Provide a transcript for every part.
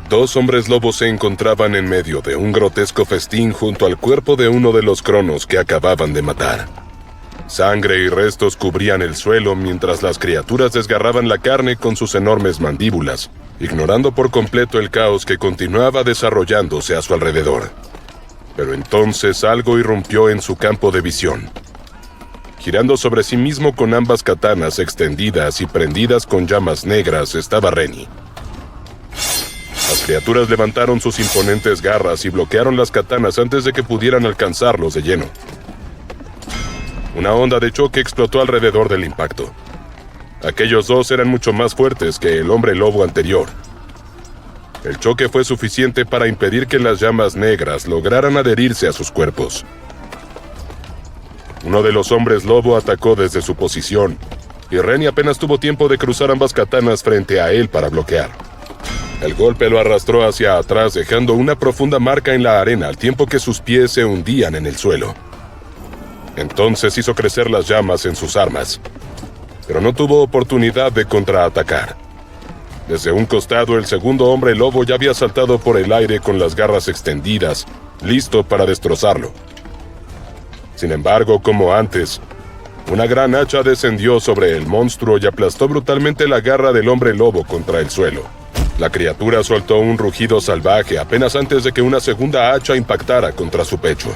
Dos hombres lobos se encontraban en medio de un grotesco festín junto al cuerpo de uno de los cronos que acababan de matar. Sangre y restos cubrían el suelo mientras las criaturas desgarraban la carne con sus enormes mandíbulas, ignorando por completo el caos que continuaba desarrollándose a su alrededor. Pero entonces algo irrumpió en su campo de visión. Girando sobre sí mismo con ambas katanas extendidas y prendidas con llamas negras estaba Renny. Las criaturas levantaron sus imponentes garras y bloquearon las katanas antes de que pudieran alcanzarlos de lleno. Una onda de choque explotó alrededor del impacto. Aquellos dos eran mucho más fuertes que el hombre lobo anterior. El choque fue suficiente para impedir que las llamas negras lograran adherirse a sus cuerpos. Uno de los hombres lobo atacó desde su posición, y Renny apenas tuvo tiempo de cruzar ambas katanas frente a él para bloquear. El golpe lo arrastró hacia atrás, dejando una profunda marca en la arena al tiempo que sus pies se hundían en el suelo. Entonces hizo crecer las llamas en sus armas, pero no tuvo oportunidad de contraatacar. Desde un costado, el segundo hombre lobo ya había saltado por el aire con las garras extendidas, listo para destrozarlo. Sin embargo, como antes, una gran hacha descendió sobre el monstruo y aplastó brutalmente la garra del hombre lobo contra el suelo. La criatura soltó un rugido salvaje apenas antes de que una segunda hacha impactara contra su pecho.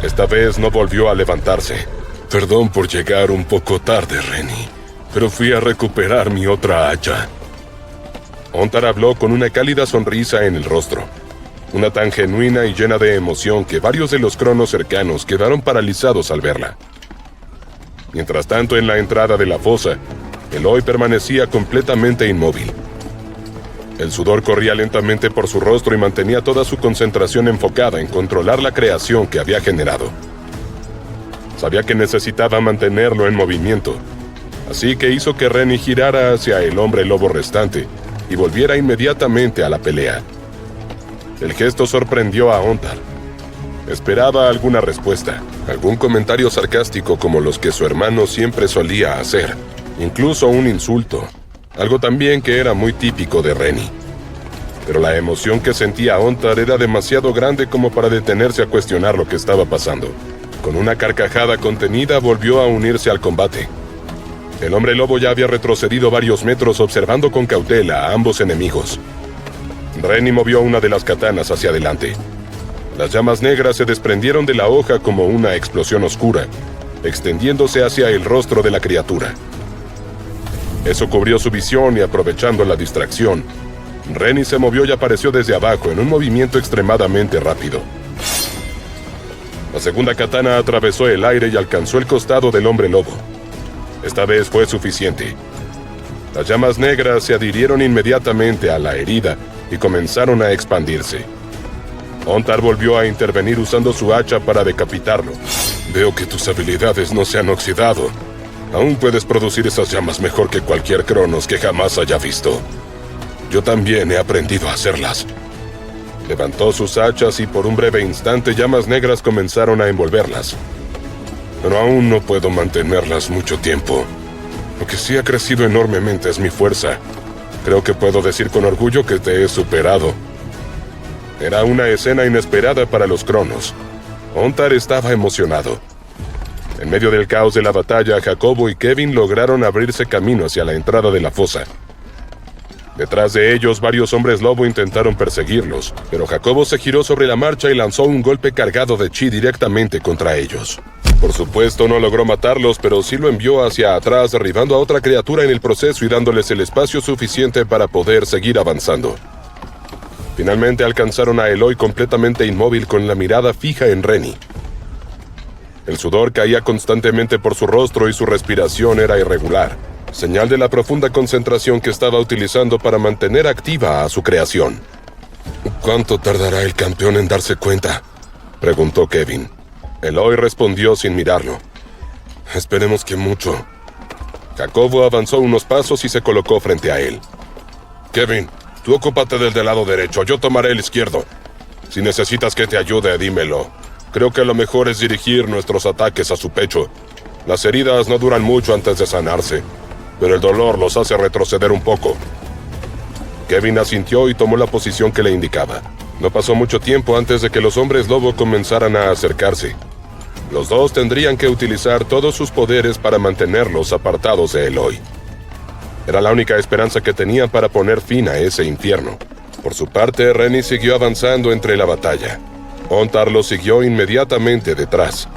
Esta vez no volvió a levantarse. Perdón por llegar un poco tarde, Renny, pero fui a recuperar mi otra hacha. Ontar habló con una cálida sonrisa en el rostro, una tan genuina y llena de emoción que varios de los cronos cercanos quedaron paralizados al verla. Mientras tanto, en la entrada de la fosa, Eloy permanecía completamente inmóvil. El sudor corría lentamente por su rostro y mantenía toda su concentración enfocada en controlar la creación que había generado. Sabía que necesitaba mantenerlo en movimiento, así que hizo que Renny girara hacia el hombre lobo restante y volviera inmediatamente a la pelea. El gesto sorprendió a Ontar. Esperaba alguna respuesta, algún comentario sarcástico como los que su hermano siempre solía hacer, incluso un insulto. Algo también que era muy típico de Renny. Pero la emoción que sentía Ontar era demasiado grande como para detenerse a cuestionar lo que estaba pasando. Con una carcajada contenida volvió a unirse al combate. El hombre lobo ya había retrocedido varios metros observando con cautela a ambos enemigos. Renny movió una de las katanas hacia adelante. Las llamas negras se desprendieron de la hoja como una explosión oscura, extendiéndose hacia el rostro de la criatura. Eso cubrió su visión y, aprovechando la distracción, Renny se movió y apareció desde abajo en un movimiento extremadamente rápido. La segunda katana atravesó el aire y alcanzó el costado del hombre lobo. Esta vez fue suficiente. Las llamas negras se adhirieron inmediatamente a la herida y comenzaron a expandirse. Ontar volvió a intervenir usando su hacha para decapitarlo. Veo que tus habilidades no se han oxidado. Aún puedes producir esas llamas mejor que cualquier cronos que jamás haya visto. Yo también he aprendido a hacerlas. Levantó sus hachas y por un breve instante llamas negras comenzaron a envolverlas. Pero aún no puedo mantenerlas mucho tiempo. Lo que sí ha crecido enormemente es mi fuerza. Creo que puedo decir con orgullo que te he superado. Era una escena inesperada para los cronos. Ontar estaba emocionado. En medio del caos de la batalla, Jacobo y Kevin lograron abrirse camino hacia la entrada de la fosa. Detrás de ellos, varios hombres lobo intentaron perseguirlos, pero Jacobo se giró sobre la marcha y lanzó un golpe cargado de chi directamente contra ellos. Por supuesto, no logró matarlos, pero sí lo envió hacia atrás, derribando a otra criatura en el proceso y dándoles el espacio suficiente para poder seguir avanzando. Finalmente alcanzaron a Eloy completamente inmóvil con la mirada fija en Renny. El sudor caía constantemente por su rostro y su respiración era irregular, señal de la profunda concentración que estaba utilizando para mantener activa a su creación. ¿Cuánto tardará el campeón en darse cuenta?, preguntó Kevin. Eloy respondió sin mirarlo. Esperemos que mucho. Jacobo avanzó unos pasos y se colocó frente a él. Kevin, tú ocúpate del lado derecho, yo tomaré el izquierdo. Si necesitas que te ayude, dímelo. Creo que lo mejor es dirigir nuestros ataques a su pecho. Las heridas no duran mucho antes de sanarse, pero el dolor los hace retroceder un poco. Kevin asintió y tomó la posición que le indicaba. No pasó mucho tiempo antes de que los hombres lobo comenzaran a acercarse. Los dos tendrían que utilizar todos sus poderes para mantenerlos apartados de Eloy. Era la única esperanza que tenían para poner fin a ese infierno. Por su parte, Rennie siguió avanzando entre la batalla. Ontar lo siguió inmediatamente detrás.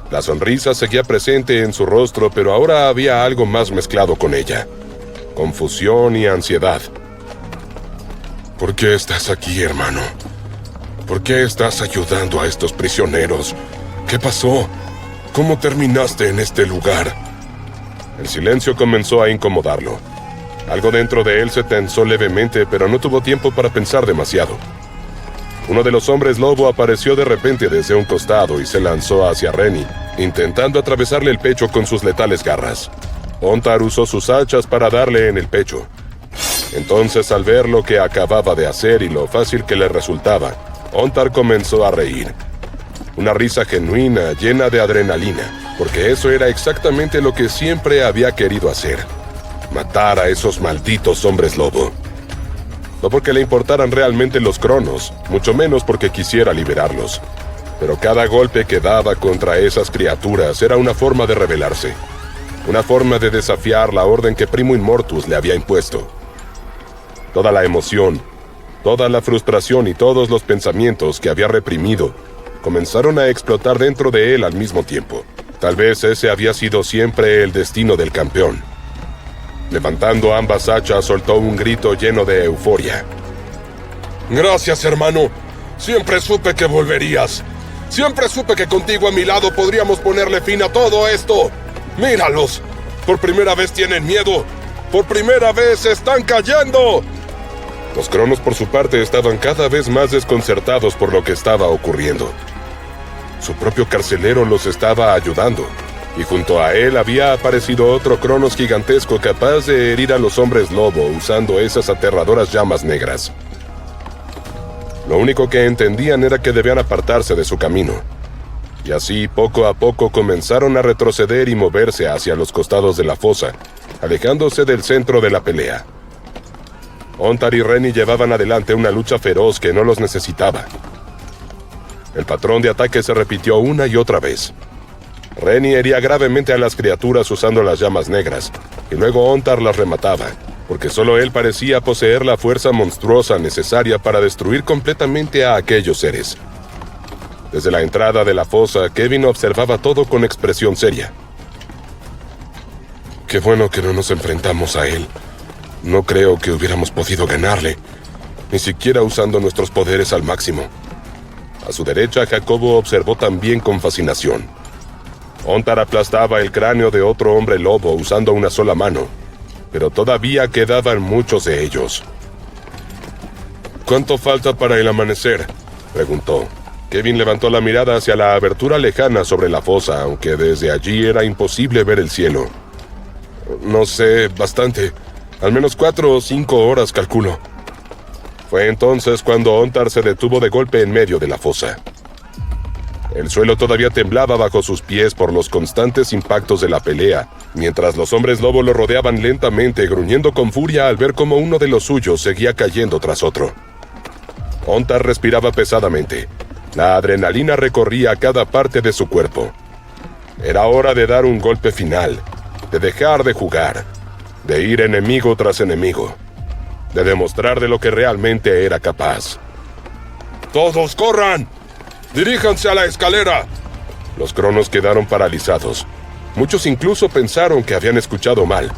La sonrisa seguía presente en su rostro, pero ahora había algo más mezclado con ella: confusión y ansiedad. ¿Por qué estás aquí, hermano? ¿Por qué estás ayudando a estos prisioneros? ¿Qué pasó? ¿Cómo terminaste en este lugar? El silencio comenzó a incomodarlo. Algo dentro de él se tensó levemente, pero no tuvo tiempo para pensar demasiado. Uno de los hombres lobo apareció de repente desde un costado y se lanzó hacia Rennie, intentando atravesarle el pecho con sus letales garras. Ontar usó sus hachas para darle en el pecho. Entonces, al ver lo que acababa de hacer y lo fácil que le resultaba, Ontar comenzó a reír. Una risa genuina, llena de adrenalina, porque eso era exactamente lo que siempre había querido hacer: matar a esos malditos hombres lobo. No porque le importaran realmente los cronos, mucho menos porque quisiera liberarlos. Pero cada golpe que daba contra esas criaturas era una forma de rebelarse. Una forma de desafiar la orden que Primo Immortus le había impuesto. Toda la emoción, toda la frustración y todos los pensamientos que había reprimido comenzaron a explotar dentro de él al mismo tiempo. Tal vez ese había sido siempre el destino del campeón. Levantando ambas hachas, soltó un grito lleno de euforia. Gracias, hermano. Siempre supe que volverías. Siempre supe que contigo a mi lado podríamos ponerle fin a todo esto. ¡Míralos! Por primera vez tienen miedo. ¡Por primera vez están cayendo! Los cronos, por su parte, estaban cada vez más desconcertados por lo que estaba ocurriendo. Su propio carcelero los estaba ayudando, y junto a él había aparecido otro cronos gigantesco capaz de herir a los hombres lobo usando esas aterradoras llamas negras. Lo único que entendían era que debían apartarse de su camino. Y así, poco a poco, comenzaron a retroceder y moverse hacia los costados de la fosa, alejándose del centro de la pelea. Ontar y Rennie llevaban adelante una lucha feroz que no los necesitaba. El patrón de ataque se repitió una y otra vez. Rennie hería gravemente a las criaturas usando las llamas negras, y luego Ontar las remataba, porque solo él parecía poseer la fuerza monstruosa necesaria para destruir completamente a aquellos seres. Desde la entrada de la fosa, Kevin observaba todo con expresión seria. Qué bueno que no nos enfrentamos a él. No creo que hubiéramos podido ganarle, ni siquiera usando nuestros poderes al máximo. A su derecha, Jacobo observó también con fascinación. Ontar aplastaba el cráneo de otro hombre lobo usando una sola mano, pero todavía quedaban muchos de ellos. ¿Cuánto falta para el amanecer?, preguntó. Kevin levantó la mirada hacia la abertura lejana sobre la fosa, aunque desde allí era imposible ver el cielo. No sé, bastante. Al menos 4 o 5 horas, calculo. Fue entonces cuando Ontar se detuvo de golpe en medio de la fosa. El suelo todavía temblaba bajo sus pies por los constantes impactos de la pelea, mientras los hombres lobo lo rodeaban lentamente, gruñendo con furia al ver cómo uno de los suyos seguía cayendo tras otro. Ontar respiraba pesadamente. La adrenalina recorría cada parte de su cuerpo. Era hora de dar un golpe final, de dejar de jugar, de ir enemigo tras enemigo, de demostrar de lo que realmente era capaz. ¡Todos corran! ¡Diríjanse a la escalera! Los cronos quedaron paralizados. Muchos incluso pensaron que habían escuchado mal,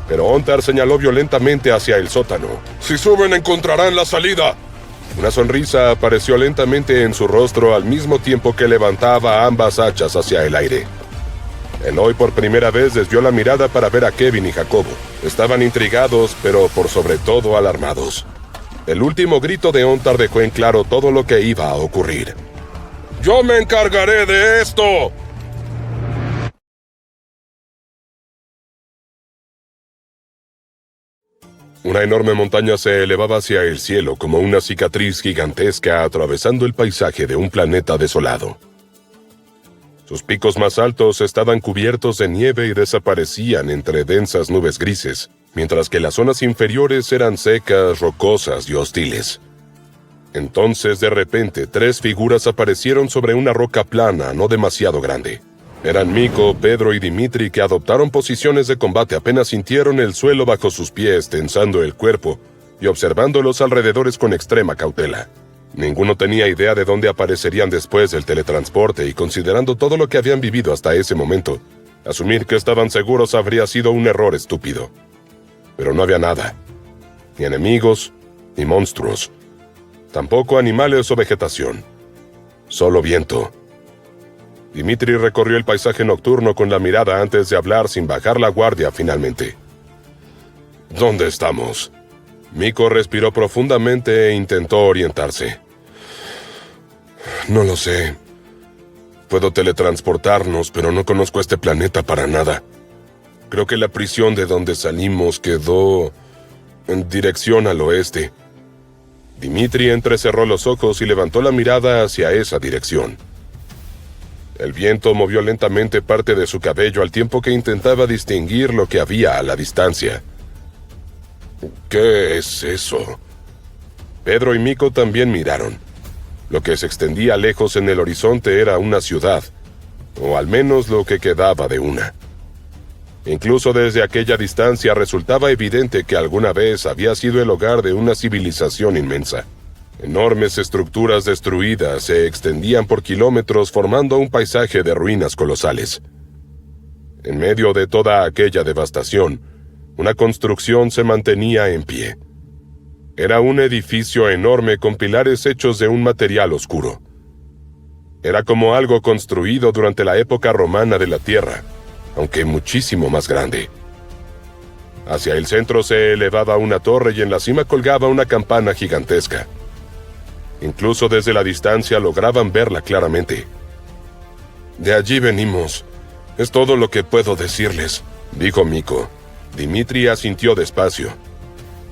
pero Ontar señaló violentamente hacia el sótano. ¡Si suben encontrarán la salida! Una sonrisa apareció lentamente en su rostro al mismo tiempo que levantaba ambas hachas hacia el aire. Eloy por primera vez desvió la mirada para ver a Kevin y Jacobo. Estaban intrigados, pero por sobre todo alarmados. El último grito de Ontar dejó en claro todo lo que iba a ocurrir. ¡Yo me encargaré de esto! Una enorme montaña se elevaba hacia el cielo como una cicatriz gigantesca atravesando el paisaje de un planeta desolado. Sus picos más altos estaban cubiertos de nieve y desaparecían entre densas nubes grises, mientras que las zonas inferiores eran secas, rocosas y hostiles. Entonces, de repente, 3 figuras aparecieron sobre una roca plana no demasiado grande. Eran Mikko, Pedro y Dimitri, que adoptaron posiciones de combate apenas sintieron el suelo bajo sus pies, tensando el cuerpo y observando los alrededores con extrema cautela. Ninguno tenía idea de dónde aparecerían después del teletransporte, y considerando todo lo que habían vivido hasta ese momento, asumir que estaban seguros habría sido un error estúpido. Pero no había nada. Ni enemigos, ni monstruos. Tampoco animales o vegetación. Solo viento. Dimitri recorrió el paisaje nocturno con la mirada antes de hablar sin bajar la guardia finalmente. ¿Dónde estamos? Mikko respiró profundamente e intentó orientarse. No lo sé. Puedo teletransportarnos, pero no conozco este planeta para nada. Creo que la prisión de donde salimos quedó en dirección al oeste. Dimitri entrecerró los ojos y levantó la mirada hacia esa dirección. El viento movió lentamente parte de su cabello al tiempo que intentaba distinguir lo que había a la distancia. ¿Qué es eso? Pedro y Mikko también miraron. Lo que se extendía lejos en el horizonte era una ciudad, o al menos lo que quedaba de una. Incluso desde aquella distancia resultaba evidente que alguna vez había sido el hogar de una civilización inmensa. Enormes estructuras destruidas se extendían por kilómetros formando un paisaje de ruinas colosales. En medio de toda aquella devastación, una construcción se mantenía en pie. Era un edificio enorme con pilares hechos de un material oscuro. Era como algo construido durante la época romana de la Tierra, aunque muchísimo más grande. Hacia el centro se elevaba una torre y en la cima colgaba una campana gigantesca. Incluso desde la distancia lograban verla claramente. De allí venimos. Es todo lo que puedo decirles, dijo Mikko. Dimitri asintió despacio.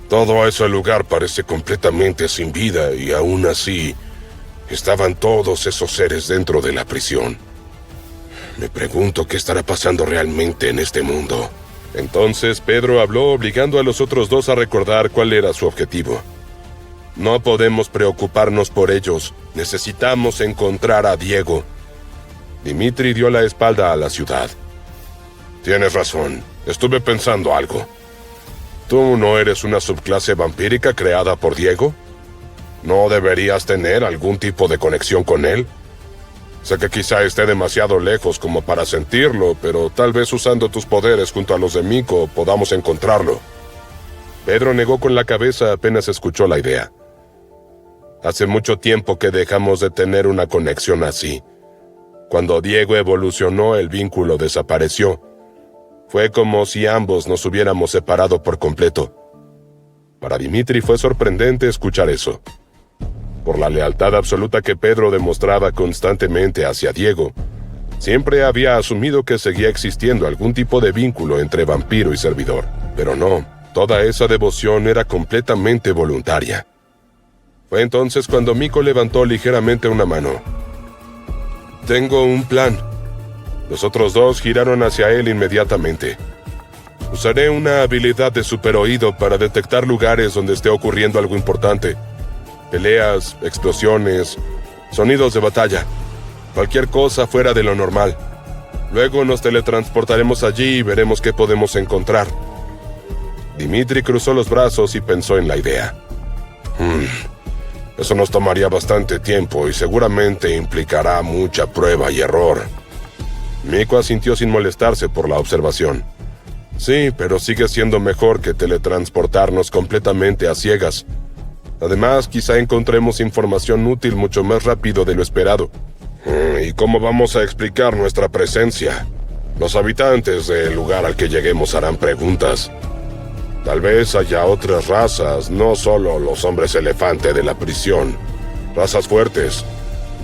Todo ese lugar parece completamente sin vida y aún así estaban todos esos seres dentro de la prisión. Me pregunto qué estará pasando realmente en este mundo. Entonces Pedro habló obligando a los otros dos a recordar cuál era su objetivo. No podemos preocuparnos por ellos. Necesitamos encontrar a Diego. Dimitri dio la espalda a la ciudad. Tienes razón. Estuve pensando algo. ¿Tú no eres una subclase vampírica creada por Diego? ¿No deberías tener algún tipo de conexión con él? Sé que quizá esté demasiado lejos como para sentirlo, pero tal vez usando tus poderes junto a los de Mikko podamos encontrarlo. Pedro negó con la cabeza apenas escuchó la idea. Hace mucho tiempo que dejamos de tener una conexión así. Cuando Diego evolucionó, el vínculo desapareció. Fue como si ambos nos hubiéramos separado por completo. Para Dimitri fue sorprendente escuchar eso. Por la lealtad absoluta que Pedro demostraba constantemente hacia Diego, siempre había asumido que seguía existiendo algún tipo de vínculo entre vampiro y servidor. Pero no, toda esa devoción era completamente voluntaria. Fue entonces cuando Mikko levantó ligeramente una mano. Tengo un plan. Los otros dos giraron hacia él inmediatamente. Usaré una habilidad de superoído para detectar lugares donde esté ocurriendo algo importante. Peleas, explosiones, sonidos de batalla. Cualquier cosa fuera de lo normal. Luego nos teletransportaremos allí y veremos qué podemos encontrar. Dimitri cruzó los brazos y pensó en la idea. Eso nos tomaría bastante tiempo y seguramente implicará mucha prueba y error. Mikko asintió sin molestarse por la observación. Sí, pero sigue siendo mejor que teletransportarnos completamente a ciegas. Además, quizá encontremos información útil mucho más rápido de lo esperado. ¿Y cómo vamos a explicar nuestra presencia? Los habitantes del lugar al que lleguemos harán preguntas. Tal vez haya otras razas, no solo los hombres elefante de la prisión. Razas fuertes.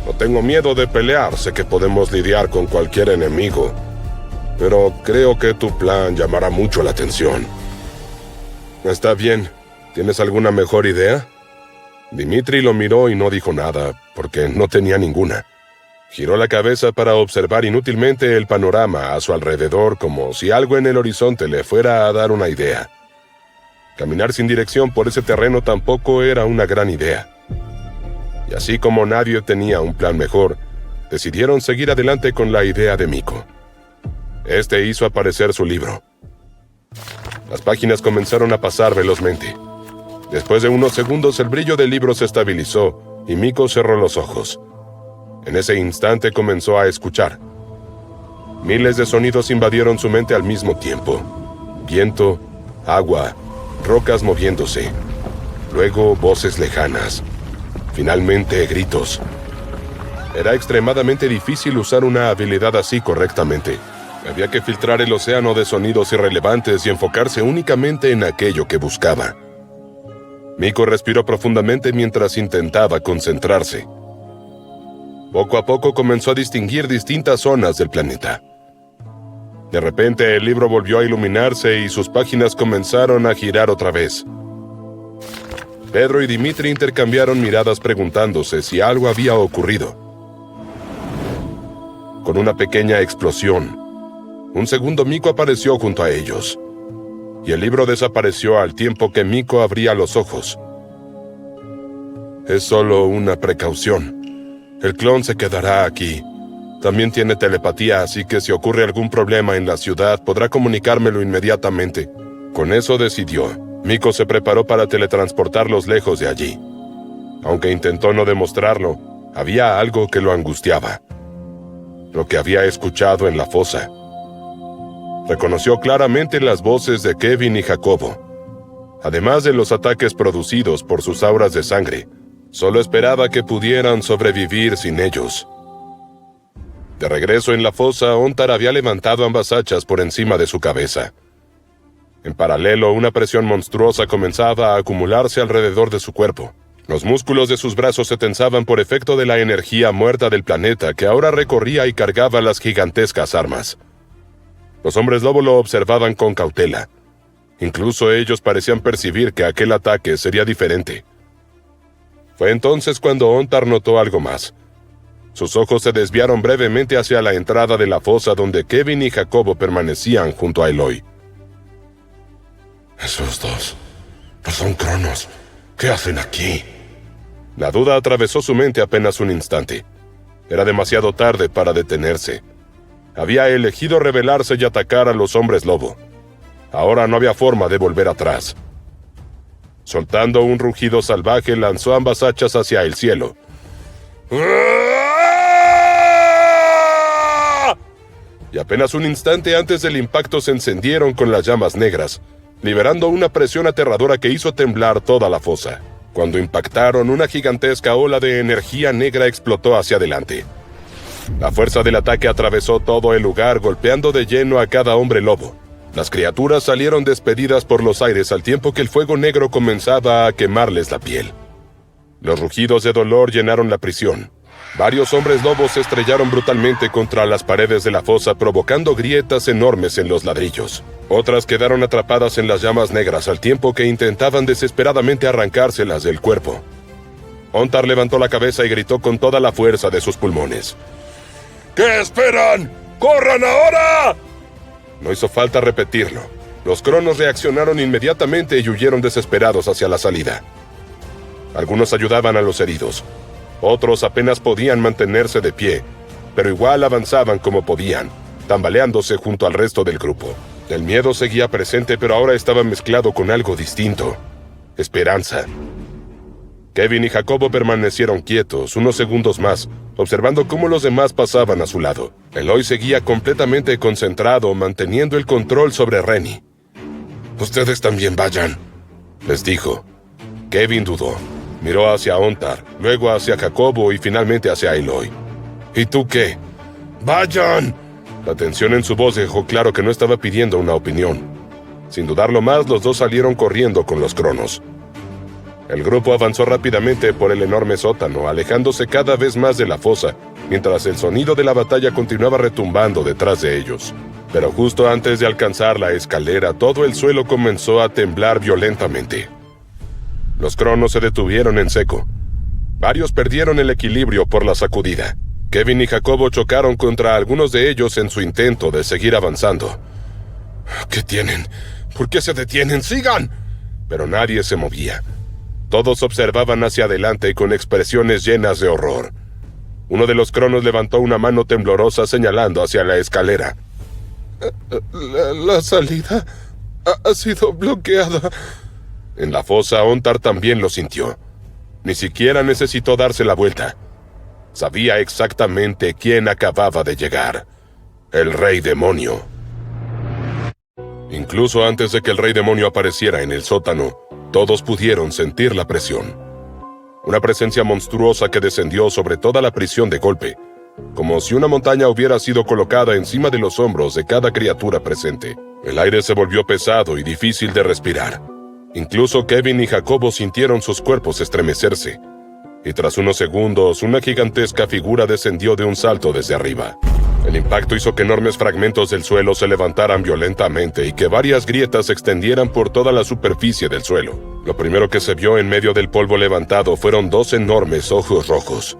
No tengo miedo de pelear, sé que podemos lidiar con cualquier enemigo. Pero creo que tu plan llamará mucho la atención. Está bien. ¿Tienes alguna mejor idea? Dimitri lo miró y no dijo nada, porque no tenía ninguna. Giró la cabeza para observar inútilmente el panorama a su alrededor como si algo en el horizonte le fuera a dar una idea. Caminar sin dirección por ese terreno tampoco era una gran idea. Y así como nadie tenía un plan mejor, decidieron seguir adelante con la idea de Miko. Este hizo aparecer su libro. Las páginas comenzaron a pasar velozmente. Después de unos segundos, el brillo del libro se estabilizó y Miko cerró los ojos. En ese instante comenzó a escuchar. Miles de sonidos invadieron su mente al mismo tiempo. Viento, agua, rocas moviéndose. Luego voces lejanas. Finalmente gritos. Era extremadamente difícil usar una habilidad así correctamente. Había que filtrar el océano de sonidos irrelevantes y enfocarse únicamente en aquello que buscaba. Miko respiró profundamente mientras intentaba concentrarse. Poco a poco comenzó a distinguir distintas zonas del planeta. De repente el libro volvió a iluminarse y sus páginas comenzaron a girar otra vez. Pedro y Dimitri intercambiaron miradas preguntándose si algo había ocurrido. Con una pequeña explosión, un segundo Miko apareció junto a ellos, y el libro desapareció al tiempo que Miko abría los ojos. Es solo una precaución. El clon se quedará aquí. También tiene telepatía, así que si ocurre algún problema en la ciudad, podrá comunicármelo inmediatamente. Con eso decidió. Miko se preparó para teletransportarlos lejos de allí. Aunque intentó no demostrarlo, había algo que lo angustiaba. Lo que había escuchado en la fosa. Reconoció claramente las voces de Kevin y Jacobo. Además de los ataques producidos por sus auras de sangre, solo esperaba que pudieran sobrevivir sin ellos. De regreso en la fosa, Ontar había levantado ambas hachas por encima de su cabeza. En paralelo, una presión monstruosa comenzaba a acumularse alrededor de su cuerpo. Los músculos de sus brazos se tensaban por efecto de la energía muerta del planeta que ahora recorría y cargaba las gigantescas armas. Los hombres lobo lo observaban con cautela. Incluso ellos parecían percibir que aquel ataque sería diferente. Fue entonces cuando Ontar notó algo más. Sus ojos se desviaron brevemente hacia la entrada de la fosa donde Kevin y Jacobo permanecían junto a Eloy. Esos dos no son cronos. ¿Qué hacen aquí? La duda atravesó su mente apenas un instante. Era demasiado tarde para detenerse. Había elegido rebelarse y atacar a los hombres lobo. Ahora no había forma de volver atrás. Soltando un rugido salvaje, lanzó ambas hachas hacia el cielo. Y apenas un instante antes del impacto se encendieron con las llamas negras, liberando una presión aterradora que hizo temblar toda la fosa. Cuando impactaron, una gigantesca ola de energía negra explotó hacia adelante. La fuerza del ataque atravesó todo el lugar, golpeando de lleno a cada hombre lobo. Las criaturas salieron despedidas por los aires al tiempo que el fuego negro comenzaba a quemarles la piel. Los rugidos de dolor llenaron la prisión. Varios hombres lobos se estrellaron brutalmente contra las paredes de la fosa, provocando grietas enormes en los ladrillos. Otras quedaron atrapadas en las llamas negras al tiempo que intentaban desesperadamente arrancárselas del cuerpo. Ontar levantó la cabeza y gritó con toda la fuerza de sus pulmones. ¿Qué esperan? ¡Corran ahora! No hizo falta repetirlo. Los cronos reaccionaron inmediatamente y huyeron desesperados hacia la salida. Algunos ayudaban a los heridos. Otros apenas podían mantenerse de pie, pero igual avanzaban como podían, tambaleándose junto al resto del grupo. El miedo seguía presente, pero ahora estaba mezclado con algo distinto. Esperanza. Kevin y Jacobo permanecieron quietos unos segundos más, observando cómo los demás pasaban a su lado. Eloy seguía completamente concentrado, manteniendo el control sobre Rennie. Ustedes también vayan, les dijo. Kevin dudó. Miró hacia Ontar, luego hacia Jacobo y finalmente hacia Eloy. ¿Y tú qué? ¡Vayan! La tensión en su voz dejó claro que no estaba pidiendo una opinión. Sin dudarlo más, los dos salieron corriendo con los cronos. El grupo avanzó rápidamente por el enorme sótano, alejándose cada vez más de la fosa, mientras el sonido de la batalla continuaba retumbando detrás de ellos. Pero justo antes de alcanzar la escalera, todo el suelo comenzó a temblar violentamente. Los cronos se detuvieron en seco. Varios perdieron el equilibrio por la sacudida. Kevin y Jacobo chocaron contra algunos de ellos en su intento de seguir avanzando. ¿Qué tienen? ¿Por qué se detienen? ¡Sigan! pero nadie se movía. Todos observaban hacia adelante con expresiones llenas de horror. Uno de los cronos levantó una mano temblorosa señalando hacia la escalera. La salida ha sido bloqueada. En la fosa, Ontar también lo sintió. Ni siquiera necesitó darse la vuelta. Sabía exactamente quién acababa de llegar. El Rey Demonio. Incluso antes de que el Rey Demonio apareciera en el sótano, todos pudieron sentir la presión. Una presencia monstruosa que descendió sobre toda la prisión de golpe, como si una montaña hubiera sido colocada encima de los hombros de cada criatura presente. El aire se volvió pesado y difícil de respirar. Incluso Kevin y Jacobo sintieron sus cuerpos estremecerse, y tras unos segundos, una gigantesca figura descendió de un salto desde arriba. El impacto hizo que enormes fragmentos del suelo se levantaran violentamente y que varias grietas se extendieran por toda la superficie del suelo. Lo primero que se vio en medio del polvo levantado fueron 2 enormes ojos rojos.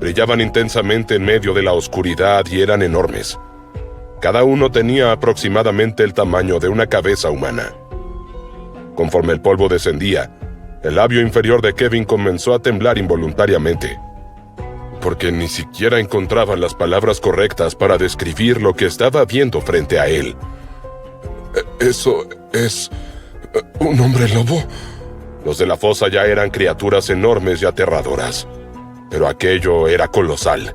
Brillaban intensamente en medio de la oscuridad y eran enormes. Cada uno tenía aproximadamente el tamaño de una cabeza humana. Conforme el polvo descendía, el labio inferior de Kevin comenzó a temblar involuntariamente, porque ni siquiera encontraban las palabras correctas para describir lo que estaba viendo frente a él. ¿Eso es un hombre lobo? Los de la fosa ya eran criaturas enormes y aterradoras, pero aquello era colosal.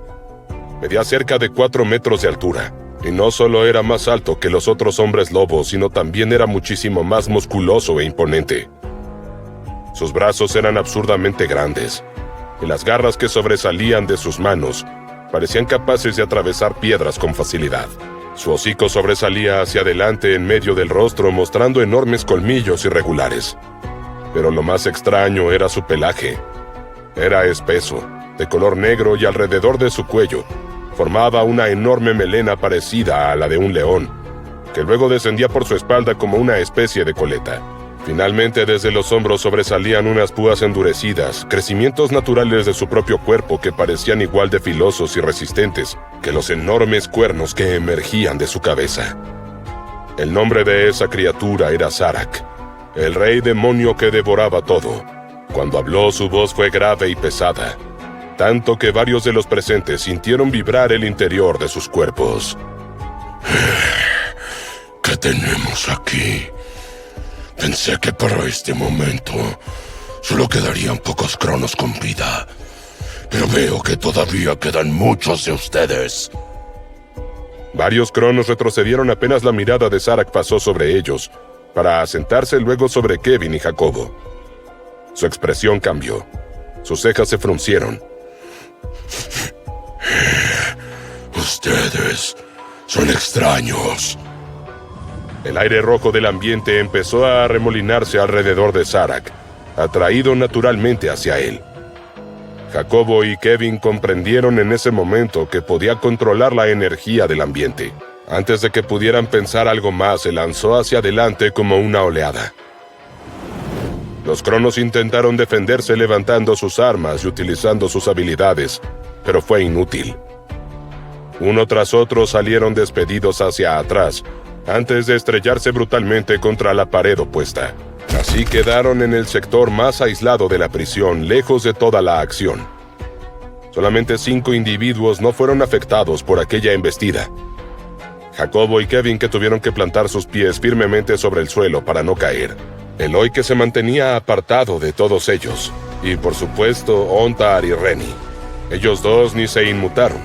Medía cerca de 4 metros de altura, y no solo era más alto que los otros hombres lobos, sino también era muchísimo más musculoso e imponente. Sus brazos eran absurdamente grandes, y las garras que sobresalían de sus manos parecían capaces de atravesar piedras con facilidad. Su hocico sobresalía hacia adelante en medio del rostro, mostrando enormes colmillos irregulares. Pero lo más extraño era su pelaje. Era espeso, de color negro, y alrededor de su cuello formaba una enorme melena parecida a la de un león, que luego descendía por su espalda como una especie de coleta. Finalmente, desde los hombros sobresalían unas púas endurecidas, crecimientos naturales de su propio cuerpo que parecían igual de filosos y resistentes que los enormes cuernos que emergían de su cabeza. El nombre de esa criatura era Zarak, el Rey Demonio que devoraba todo. Cuando habló, su voz fue grave y pesada, tanto que varios de los presentes sintieron vibrar el interior de sus cuerpos. ¿Qué tenemos aquí? Pensé que para este momento solo quedarían pocos cronos con vida, pero veo que todavía quedan muchos de ustedes. Varios cronos retrocedieron apenas la mirada de Zarak pasó sobre ellos, para asentarse luego sobre Kevin y Jacobo. Su expresión cambió. Sus cejas se fruncieron. Ustedes son extraños. El aire rojo del ambiente empezó a arremolinarse alrededor de Zarak, atraído naturalmente hacia él. Jacobo y Kevin comprendieron en ese momento que podía controlar la energía del ambiente. Antes de que pudieran pensar algo más, se lanzó hacia adelante como una oleada. Los cronos intentaron defenderse levantando sus armas y utilizando sus habilidades, pero fue inútil. Uno tras otro salieron despedidos hacia atrás, antes de estrellarse brutalmente contra la pared opuesta. Así quedaron en el sector más aislado de la prisión, lejos de toda la acción. Solamente 5 individuos no fueron afectados por aquella embestida. Jacobo y Kevin, que tuvieron que plantar sus pies firmemente sobre el suelo para no caer. Eloy, que se mantenía apartado de todos ellos. Y por supuesto, Ontar y Renny. Ellos dos ni se inmutaron.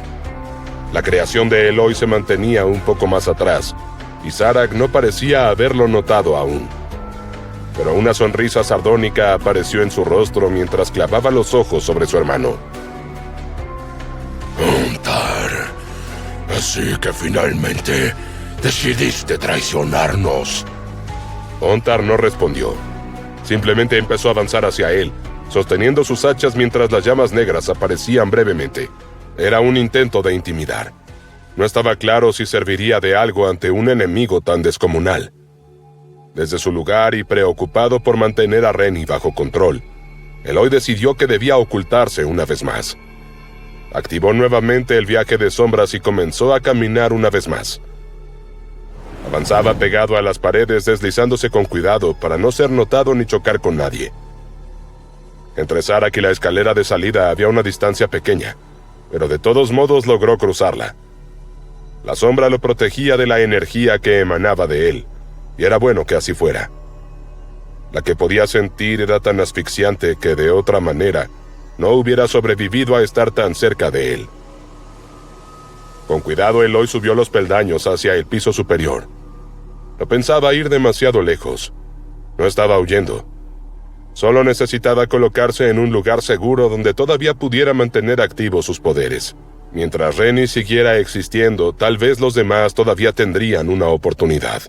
La creación de Eloy se mantenía un poco más atrás, y Zarak no parecía haberlo notado aún. Pero una sonrisa sardónica apareció en su rostro mientras clavaba los ojos sobre su hermano. Ontar, así que finalmente decidiste traicionarnos. Ontar no respondió. Simplemente empezó a avanzar hacia él, sosteniendo sus hachas mientras las llamas negras aparecían brevemente. Era un intento de intimidar. No estaba claro si serviría de algo ante un enemigo tan descomunal. Desde su lugar y preocupado por mantener a Renny bajo control, Eloy decidió que debía ocultarse una vez más. Activó nuevamente el viaje de sombras y comenzó a caminar una vez más. Avanzaba pegado a las paredes, deslizándose con cuidado para no ser notado ni chocar con nadie. Entre Zarak y la escalera de salida había una distancia pequeña, pero de todos modos logró cruzarla. La sombra lo protegía de la energía que emanaba de él, y era bueno que así fuera. La que podía sentir era tan asfixiante que de otra manera no hubiera sobrevivido a estar tan cerca de él. Con cuidado, Eloy subió los peldaños hacia el piso superior. No pensaba ir demasiado lejos. No estaba huyendo. Solo necesitaba colocarse en un lugar seguro donde todavía pudiera mantener activos sus poderes. Mientras Renny siguiera existiendo, tal vez los demás todavía tendrían una oportunidad.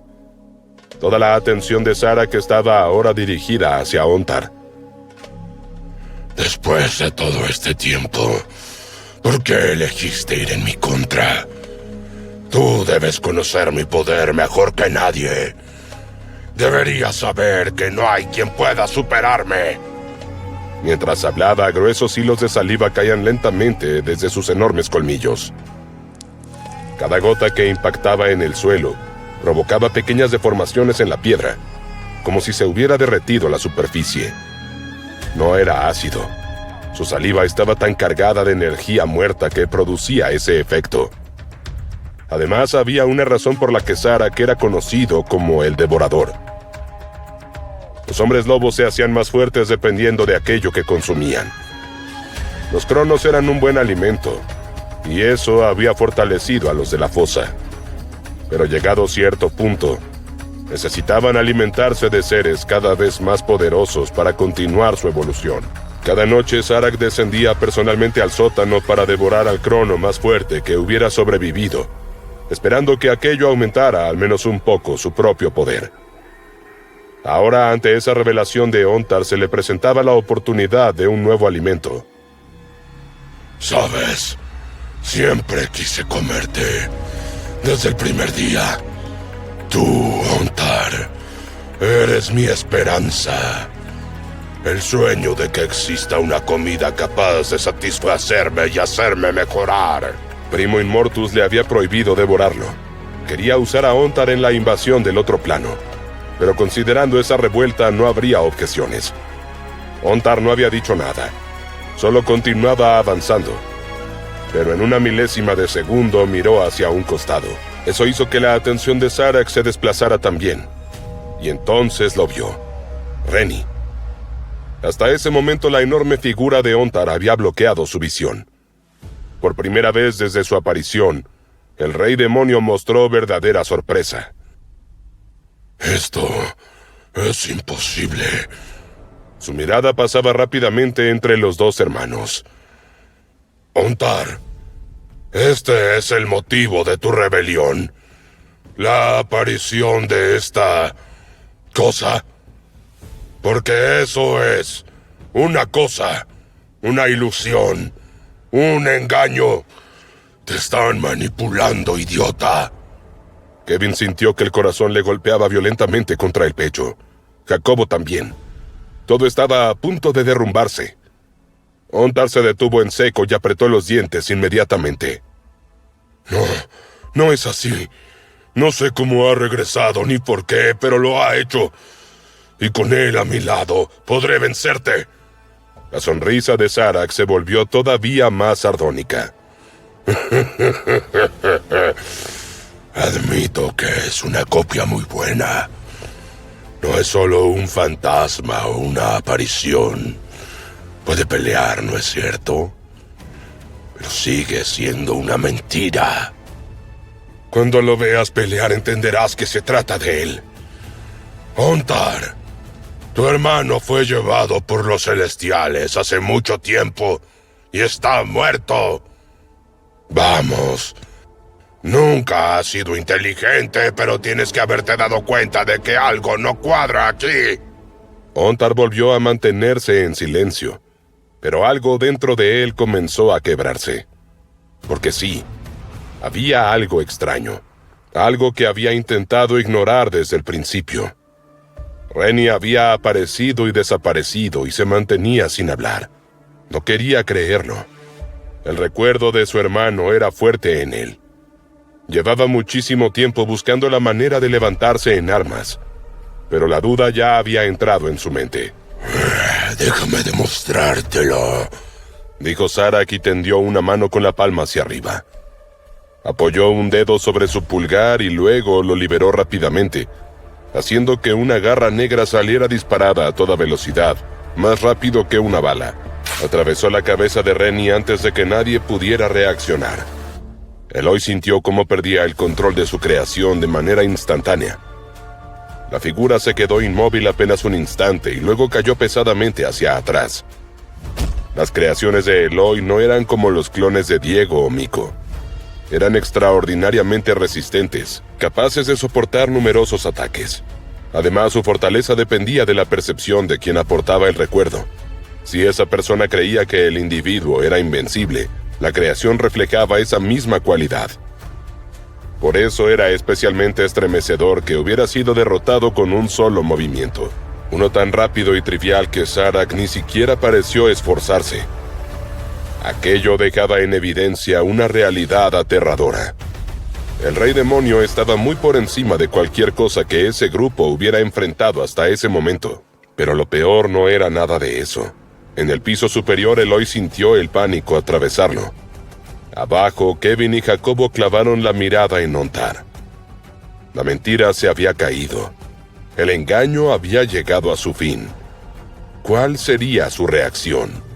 Toda la atención de Zarak estaba ahora dirigida hacia Ontar. Después de todo este tiempo, ¿por qué elegiste ir en mi contra? Tú debes conocer mi poder mejor que nadie. Deberías saber que no hay quien pueda superarme. Mientras hablaba, gruesos hilos de saliva caían lentamente desde sus enormes colmillos. Cada gota que impactaba en el suelo provocaba pequeñas deformaciones en la piedra, como si se hubiera derretido la superficie. No era ácido. Su saliva estaba tan cargada de energía muerta que producía ese efecto. Además, había una razón por la que Zarak era conocido como el Devorador. Los hombres lobos se hacían más fuertes dependiendo de aquello que consumían. Los cronos eran un buen alimento, y eso había fortalecido a los de la fosa. Pero llegado cierto punto, necesitaban alimentarse de seres cada vez más poderosos para continuar su evolución. Cada noche Zarak descendía personalmente al sótano para devorar al crono más fuerte que hubiera sobrevivido, esperando que aquello aumentara al menos un poco su propio poder. Ahora, ante esa revelación de Ontar, se le presentaba la oportunidad de un nuevo alimento. ¿Sabes? Siempre quise comerte. Desde el primer día. Tú, Ontar, eres mi esperanza. El sueño de que exista una comida capaz de satisfacerme y hacerme mejorar. Primo Immortus le había prohibido devorarlo. Quería usar a Ontar en la invasión del otro plano, pero considerando esa revuelta no habría objeciones. Ontar no había dicho nada, solo continuaba avanzando. Pero en una milésima de segundo miró hacia un costado. Eso hizo que la atención de Zarak se desplazara también. Y entonces lo vio. Renny. Hasta ese momento la enorme figura de Ontar había bloqueado su visión. Por primera vez desde su aparición, el rey demonio mostró verdadera sorpresa. Esto es imposible. Su mirada pasaba rápidamente entre los dos hermanos. Ontar, este es el motivo de tu rebelión. La aparición de esta cosa. Porque eso es una cosa, una ilusión, un engaño. Te están manipulando, idiota. Kevin sintió que el corazón le golpeaba violentamente contra el pecho. Jacobo también. Todo estaba a punto de derrumbarse. Ontar se detuvo en seco y apretó los dientes inmediatamente. No es así. No sé cómo ha regresado ni por qué, pero lo ha hecho. Y con él a mi lado, podré vencerte. La sonrisa de Zarak se volvió todavía más sardónica. Admito que es una copia muy buena. No es solo un fantasma o una aparición. Puede pelear, ¿no es cierto? Pero sigue siendo una mentira. Cuando lo veas pelear entenderás que se trata de él. Ontar, tu hermano fue llevado por los celestiales hace mucho tiempo y está muerto. Vamos. Nunca has sido inteligente, pero tienes que haberte dado cuenta de que algo no cuadra aquí. Ontar volvió a mantenerse en silencio, pero algo dentro de él comenzó a quebrarse. Porque sí, había algo extraño, algo que había intentado ignorar desde el principio. Renny había aparecido y desaparecido y se mantenía sin hablar. No quería creerlo. El recuerdo de su hermano era fuerte en él. Llevaba muchísimo tiempo buscando la manera de levantarse en armas, pero la duda ya había entrado en su mente. Déjame demostrártelo, dijo Zarak y tendió una mano con la palma hacia arriba. Apoyó un dedo sobre su pulgar y luego lo liberó rápidamente, haciendo que una garra negra saliera disparada a toda velocidad, más rápido que una bala. Atravesó la cabeza de Renny antes de que nadie pudiera reaccionar. Eloy sintió cómo perdía el control de su creación de manera instantánea. La figura se quedó inmóvil apenas un instante y luego cayó pesadamente hacia atrás. Las creaciones de Eloy no eran como los clones de Diego o Miko. Eran extraordinariamente resistentes, capaces de soportar numerosos ataques. Además, su fortaleza dependía de la percepción de quien aportaba el recuerdo. Si esa persona creía que el individuo era invencible, la creación reflejaba esa misma cualidad. Por eso era especialmente estremecedor que hubiera sido derrotado con un solo movimiento. Uno tan rápido y trivial que Zarak ni siquiera pareció esforzarse. Aquello dejaba en evidencia una realidad aterradora. El Rey Demonio estaba muy por encima de cualquier cosa que ese grupo hubiera enfrentado hasta ese momento. Pero lo peor no era nada de eso. En el piso superior, Eloy sintió el pánico atravesarlo. Abajo, Kevin y Jacobo clavaron la mirada en Ontar. La mentira se había caído. El engaño había llegado a su fin. ¿Cuál sería su reacción?